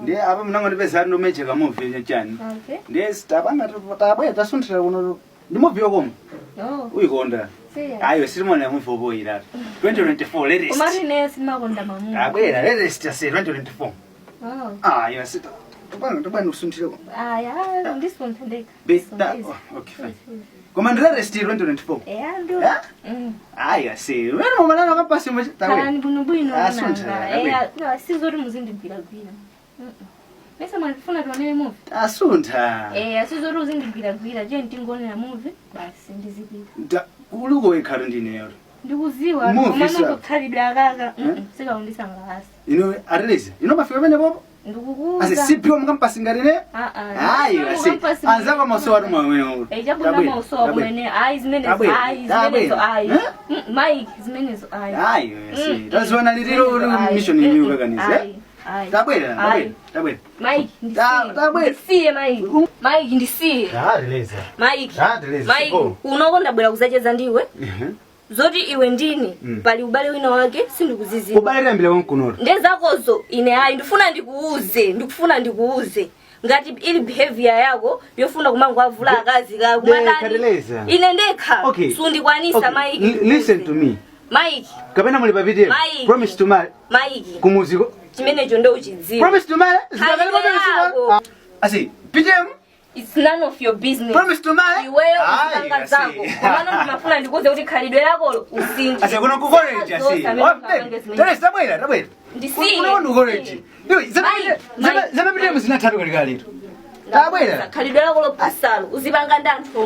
Ndiye apa mnango ndipeza ndo meche ka movie chani. Okay. Ndiye stabanga tabwe tasunthira kuno. Ndi movie yokom. Oh. Uyikonda. Ayo sirimona movie oboyira. 2024 latest. Umarine simakonda mamu. Abwera latest ya 2024. Oh. Ayo sita. Tubana usunthira. Aya, ndispontandeka. Okay fine. Komandira latest 2024. Ndo. Aya si. Wena mama kapasi mo tawe. Kana ndibunubwino nanga. Asuntha. Sizori muzindi gwira. Mesa manifuna tuanele movie. Asuntha. Sizori uzindi gwira. Je ntingone movie basi ndizipita. Uluko wekhari ndinero. Ndikuziwa umana kukhalidwa kaka. Sikaundisa ngasi. Ino areleze. Ino mafika bene bobo? Ndikukuza. Ase sipho mkampasi ngarene? Hayi ase. Anzaka masowa mwewe. Ejabuna masowa mwene. Hayi zimene Mike zimene hayi ase. Tazona liriro mission niyo kakanisa. Tabwera. Mike ndisiye Mike ndisiye. Areleze. Mike unokonda bwera kuzacheza ndiwe? Zoti iwe ndini pali ubale wina wake sindikuziziba. Ubale mbele wankunoro. Ndezakozo ine hayi ndikufuna ndikuuze. Ngati ili behavior yako yofuna kumangu avula akazi ka kumadani. Ine ndekha. Sundikwanisa Mike. Listen to me. Mike. Kapena muli pa video. Promise to marry. Mike. Kumuziko. Chimene ndo uchidziwa. Promise to marry. Asi, pijem. It's none of your business. Promise to marry. Iweyo uzipanga zako. Maana ndimafuna ndikuze kuti khalidwe lako usindi. Ase kuno kucourage asi. Tare tabwera. Ndisiye. Kuno kucourage. Ndiwe zama pijem zinatatu kali lero. Tabwera. Khalidwe lako lopasalo uzipanga ndanthu.